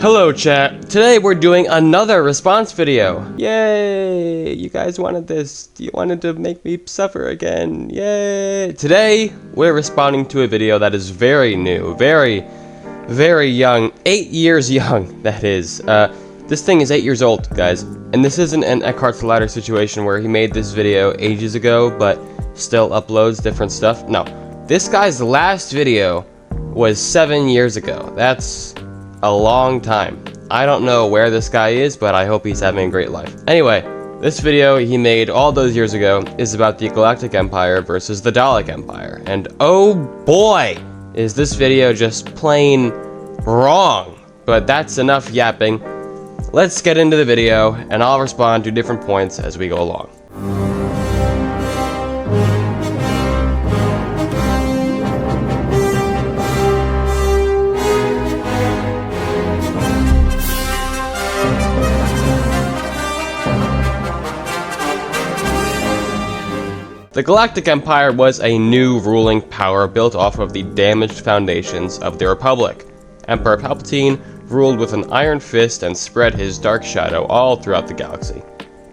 Hello chat, today we're doing another response video. Yay, you guys wanted this, you wanted to make me suffer again, yay. Today, we're responding to a video that is very new, very young, 8 years young, that is. This thing is 8 years old, guys, and this isn't an Eckhart's Ladder situation where he made this video ages ago, but still uploads different stuff. No, this guy's last video was 7 years ago. That's a long time. I don't know where this guy is, but I hope he's having a great life. Anyway, this video he made all those years ago is about the Galactic Empire versus the Dalek Empire. And oh boy, is this video just plain wrong. But that's enough yapping. Let's get into the video, and I'll respond to different points as we go along. The Galactic Empire was a new ruling power built off of the damaged foundations of the Republic. Emperor Palpatine ruled with an iron fist and spread his dark shadow all throughout the galaxy.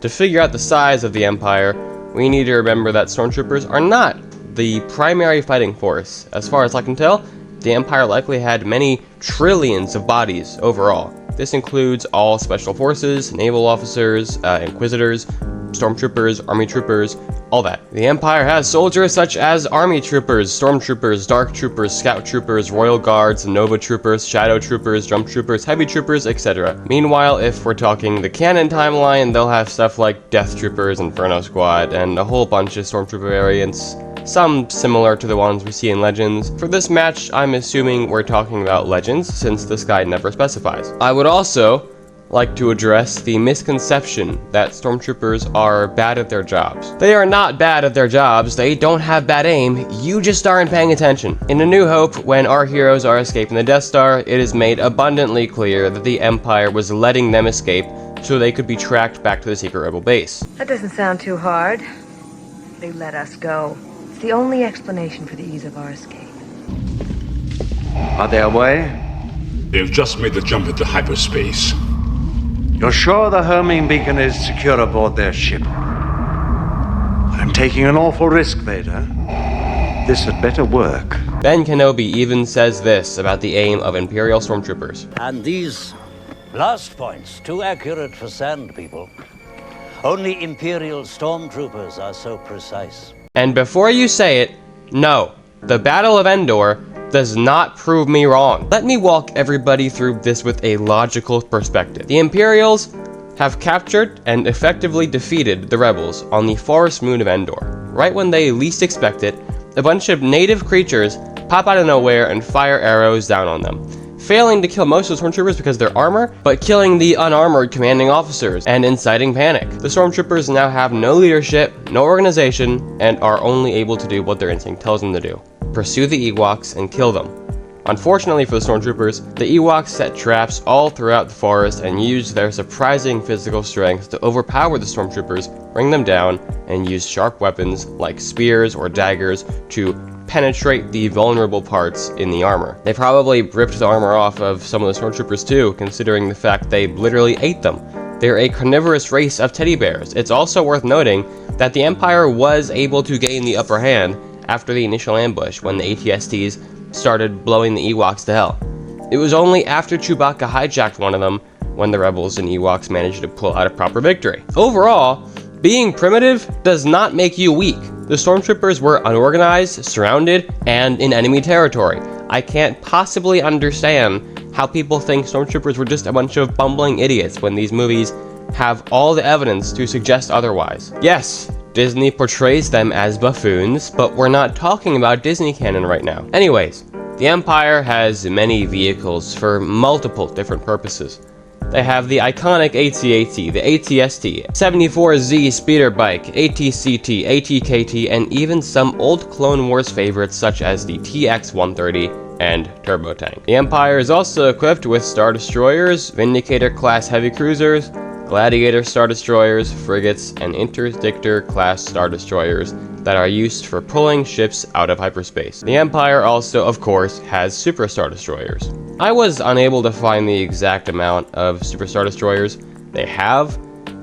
To figure out the size of the Empire, we need to remember that stormtroopers are not the primary fighting force. As far as I can tell, the Empire likely had many trillions of bodies overall. This includes all special forces, naval officers, inquisitors, stormtroopers, army troopers, all that. The Empire has soldiers such as army troopers, stormtroopers, dark troopers, scout troopers, royal guards, nova troopers, shadow troopers, jump troopers, heavy troopers, etc. Meanwhile, if we're talking the canon timeline, they'll have stuff like death troopers, inferno squad, and a whole bunch of stormtrooper variants, some similar to the ones we see in Legends. For this match, I'm assuming we're talking about Legends, since this guy never specifies. I would also like to address the misconception that stormtroopers are bad at their jobs. They are not bad at their jobs, they don't have bad aim, you just aren't paying attention. In A New Hope, when our heroes are escaping the Death Star, it is made abundantly clear that the Empire was letting them escape so they could be tracked back to the secret rebel base. That doesn't sound too hard. They let us go. It's the only explanation for the ease of our escape. Are they away? They've just made the jump into hyperspace. You're sure the homing beacon is secure aboard their ship? I'm taking an awful risk, Vader. This had better work. Ben Kenobi even says this about the aim of Imperial stormtroopers. And these last points, too accurate for sand people. Only Imperial stormtroopers are so precise. And before you say it, no, the Battle of Endor does not prove me wrong. Let me walk everybody through this with a logical perspective. The Imperials have captured and effectively defeated the rebels on the forest moon of Endor. Right when they least expect it, a bunch of native creatures pop out of nowhere and fire arrows down on them, failing to kill most of the stormtroopers because of their armor, but killing the unarmored commanding officers and inciting panic. The stormtroopers now have no leadership, no organization, and are only able to do what their instinct tells them to do: pursue the Ewoks and kill them. Unfortunately for the stormtroopers, the Ewoks set traps all throughout the forest and used their surprising physical strength to overpower the stormtroopers, bring them down, and use sharp weapons like spears or daggers to penetrate the vulnerable parts in the armor. They probably ripped the armor off of some of the stormtroopers too, considering the fact they literally ate them. They're a carnivorous race of teddy bears. It's also worth noting that the Empire was able to gain the upper hand after the initial ambush when the AT-STs started blowing the Ewoks to hell. It was only after Chewbacca hijacked one of them when the rebels and Ewoks managed to pull out a proper victory. Overall, being primitive does not make you weak. The stormtroopers were unorganized, surrounded, and in enemy territory. I can't possibly understand how people think stormtroopers were just a bunch of bumbling idiots when these movies have all the evidence to suggest otherwise. Yes, Disney portrays them as buffoons, but we're not talking about Disney canon right now. Anyways, the Empire has many vehicles for multiple different purposes. They have the iconic AT-AT, the AT-ST, 74Z speeder bike, AT-CT, AT-KT, and even some old Clone Wars favorites such as the TX-130 and Turbo Tank. The Empire is also equipped with Star Destroyers, Vindicator-class heavy cruisers, Gladiator Star Destroyers, frigates, and Interdictor-class Star Destroyers, that are used for pulling ships out of hyperspace. The Empire also, of course, has Superstar Destroyers. I was unable to find the exact amount of Superstar Destroyers they have,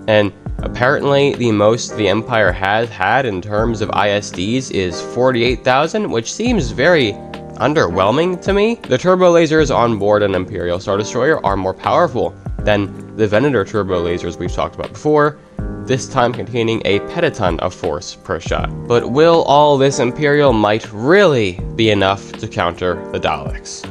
and apparently the most the Empire has had in terms of ISDs is 48,000, which seems very underwhelming to me. The turbo lasers on board an Imperial Star Destroyer are more powerful than the Venator turbo lasers we've talked about before, this time containing a petaton of force per shot. But will all this Imperial might really be enough to counter the Daleks?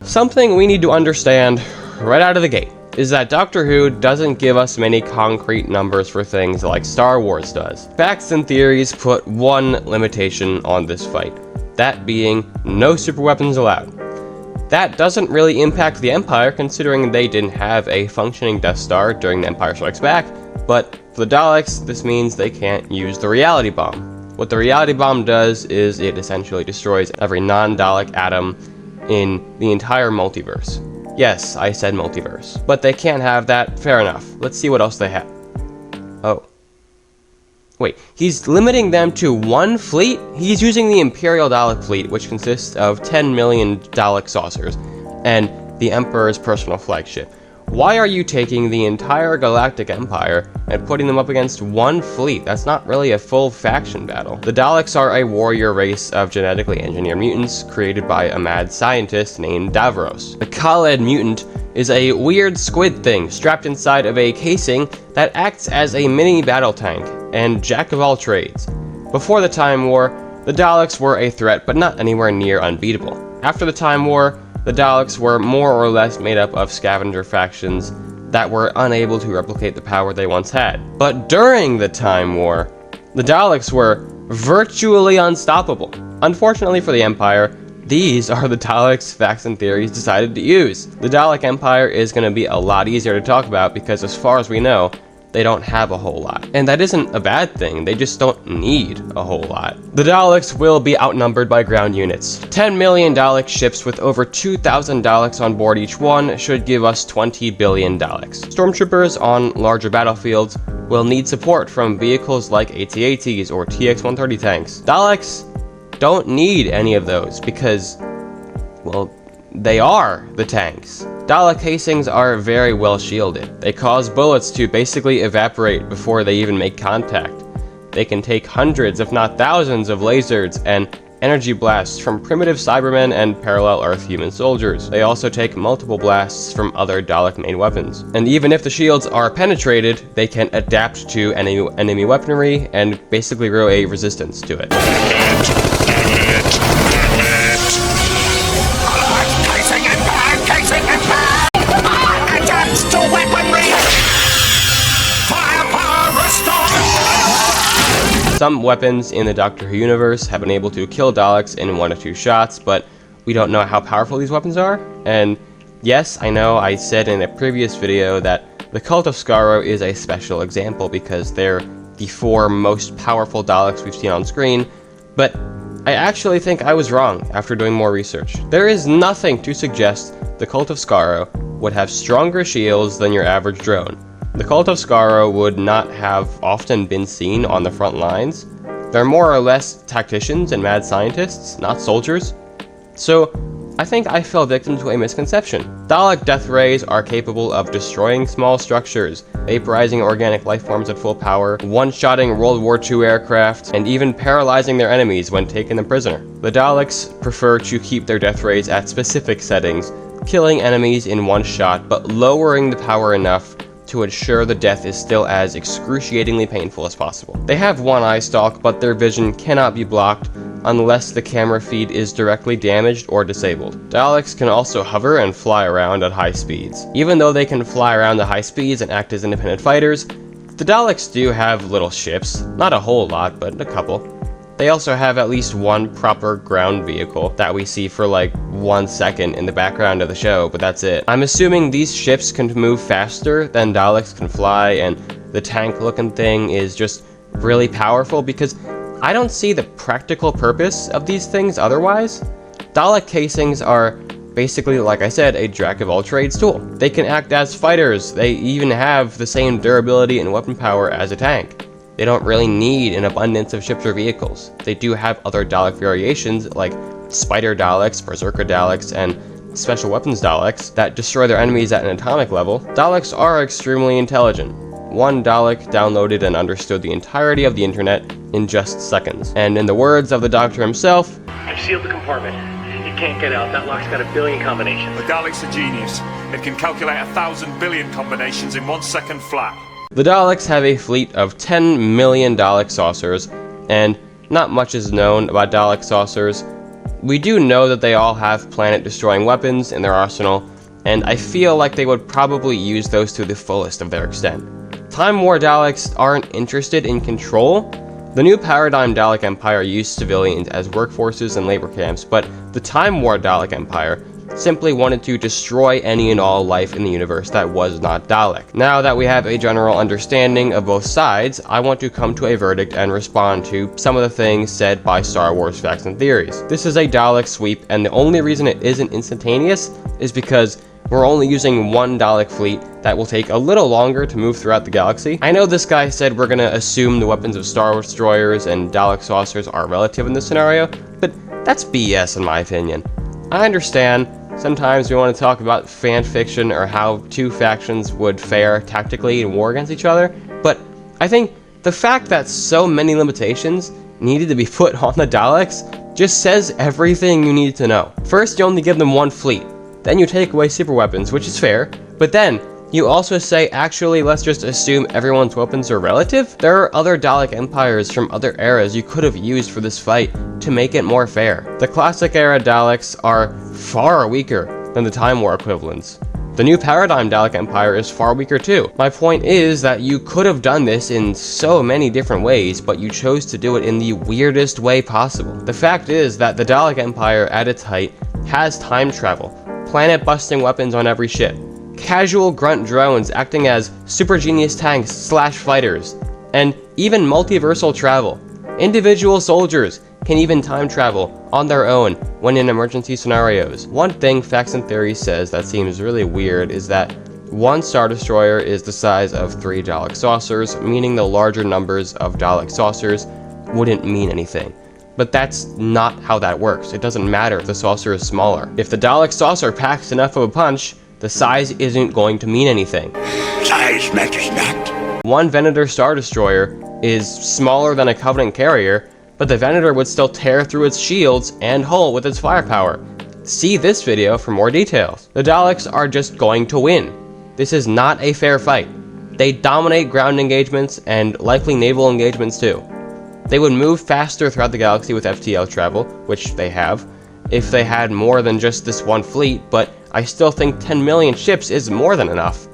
Something we need to understand right out of the gate is that Doctor Who doesn't give us many concrete numbers for things like Star Wars does. Facts and theories put one limitation on this fight, that being no super weapons allowed. That doesn't really impact the Empire, considering they didn't have a functioning Death Star during The Empire Strikes Back, but for the Daleks, this means they can't use the reality bomb. What the reality bomb does is it essentially destroys every non-Dalek atom in the entire multiverse. Yes, I said multiverse. But they can't have that, fair enough. Let's see what else they have. Oh. Wait, he's limiting them to one fleet? He's using the Imperial Dalek fleet, which consists of 10 million Dalek saucers, and the Emperor's personal flagship. Why are you taking the entire Galactic Empire and putting them up against one fleet? That's not really a full faction battle. The Daleks are a warrior race of genetically engineered mutants created by a mad scientist named Davros. The Khaled mutant is a weird squid thing strapped inside of a casing that acts as a mini battle tank and jack of all trades. Before the Time War, the Daleks were a threat, but not anywhere near unbeatable. After the Time War, the Daleks were more or less made up of scavenger factions that were unable to replicate the power they once had. But during the Time War, the Daleks were virtually unstoppable. Unfortunately for the Empire, these are the Daleks facts and theories decided to use. The Dalek Empire is going to be a lot easier to talk about because, as far as we know, they don't have a whole lot. And that isn't a bad thing, they just don't need a whole lot. The Daleks will be outnumbered by ground units. 10 million Dalek ships with over 2,000 Daleks on board each one should give us 20 billion Daleks. Stormtroopers on larger battlefields will need support from vehicles like AT-ATs or TX-130 tanks. Daleks don't need any of those because, well, they are the tanks. Dalek casings are very well shielded. They cause bullets to basically evaporate before they even make contact. They can take hundreds, if not thousands, of lasers and energy blasts from primitive Cybermen and parallel Earth human soldiers. They also take multiple blasts from other Dalek-made weapons. And even if the shields are penetrated, they can adapt to enemy weaponry and basically grow a resistance to it. Some weapons in the Doctor Who universe have been able to kill Daleks in 1 or 2 shots, but we don't know how powerful these weapons are. And yes, I know I said in a previous video that the Cult of Skaro is a special example because they're the 4 most powerful Daleks we've seen on screen, but I actually think I was wrong after doing more research. There is nothing to suggest the Cult of Skaro would have stronger shields than your average drone. The Cult of Skaro would not have often been seen on the front lines. They're more or less tacticians and mad scientists, not soldiers. So, I think I fell victim to a misconception. Dalek death rays are capable of destroying small structures, vaporizing organic life forms at full power, one-shotting World War II aircraft, and even paralyzing their enemies when taking them prisoner. The Daleks prefer to keep their death rays at specific settings, killing enemies in one shot, but lowering the power enough to ensure the death is still as excruciatingly painful as possible. They have one eye stalk, but their vision cannot be blocked unless the camera feed is directly damaged or disabled. Daleks can also hover and fly around at high speeds. Even though they can fly around at high speeds and act as independent fighters, the Daleks do have little ships. Not a whole lot, but a couple. They also have at least one proper ground vehicle that we see for like 1 second in the background of the show, but that's it. I'm assuming these ships can move faster than Daleks can fly, and the tank looking thing is just really powerful because I don't see the practical purpose of these things otherwise. Dalek casings are basically, like I said, a jack of all trades tool. They can act as fighters. They even have the same durability and weapon power as a tank. They don't really need an abundance of ships or vehicles. They do have other Dalek variations like Spider Daleks, Berserker Daleks, and Special Weapons Daleks that destroy their enemies at an atomic level. Daleks are extremely intelligent. One Dalek downloaded and understood the entirety of the internet in just seconds. And in the words of the Doctor himself, "I've sealed the compartment. It can't get out. That lock's got 1 billion combinations." The Daleks are genius. It can calculate 1,000 billion combinations in 1 second flat. the Daleks have a fleet of 10 million Dalek saucers, and not much is known about Dalek saucers. We do know that they all have planet-destroying weapons in their arsenal, and I feel like they would probably use those to the fullest of their extent. Time War Daleks aren't interested in control. The new paradigm Dalek Empire used civilians as workforces and labor camps, but the Time War Dalek Empire simply wanted to destroy any and all life in the universe that was not Dalek. Now that we have a general understanding of both sides, I want to come to a verdict and respond to some of the things said by Star Wars facts and theories. This is a Dalek sweep, and the only reason it isn't instantaneous is because we're only using one Dalek fleet that will take a little longer to move throughout the galaxy. I know this guy said we're gonna assume the weapons of Star Destroyers and Dalek saucers are relative in this scenario, but that's BS in my opinion. I understand sometimes we want to talk about fan fiction or how two factions would fare tactically in war against each other, but I think the fact that so many limitations needed to be put on the Daleks just says everything you need to know. First, you only give them one fleet. Then you take away super weapons, which is fair, but then you also say, actually, let's just assume everyone's weapons are relative? There are other Dalek Empires from other eras you could have used for this fight to make it more fair. The classic era Daleks are far weaker than the Time War equivalents. The new paradigm Dalek Empire is far weaker too. My point is that you could have done this in so many different ways, but you chose to do it in the weirdest way possible. The fact is that the Dalek Empire at its height has time travel, planet-busting weapons on every ship, casual grunt drones acting as super genius tanks / fighters, and even multiversal travel. Individual soldiers can even time travel on their own when in emergency scenarios. One thing Facts and Theories says that seems really weird is that one Star Destroyer is the size of 3 Dalek saucers, meaning the larger numbers of Dalek saucers wouldn't mean anything. But that's not how that works. It doesn't matter if the saucer is smaller. If the Dalek saucer packs enough of a punch, the size isn't going to mean anything. Size matters not. One Venator Star Destroyer is smaller than a Covenant carrier, but the Venator would still tear through its shields and hull with its firepower. See this video for more details. The Daleks are just going to win. This is not a fair fight. They dominate ground engagements and likely naval engagements too. They would move faster throughout the galaxy with FTL travel, which they have, if they had more than just this one fleet, but I still think 10 million ships is more than enough.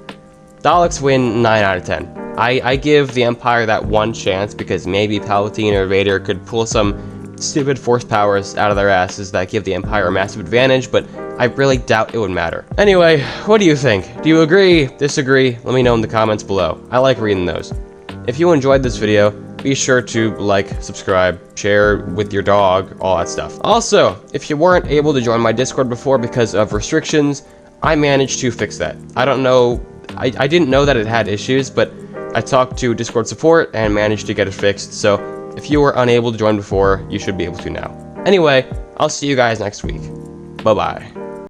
Daleks win 9 out of 10. I give the Empire that one chance because maybe Palpatine or Vader could pull some stupid force powers out of their asses that give the Empire a massive advantage, but I really doubt it would matter. Anyway, what do you think? Do you agree? Disagree? Let me know in the comments below. I like reading those. If you enjoyed this video, be sure to like, subscribe, share with your dog, all that stuff. Also, if you weren't able to join my Discord before because of restrictions, I managed to fix that. I don't know, I didn't know that it had issues, but I talked to Discord support and managed to get it fixed, so if you were unable to join before, you should be able to now. Anyway, I'll see you guys next week. Bye-bye.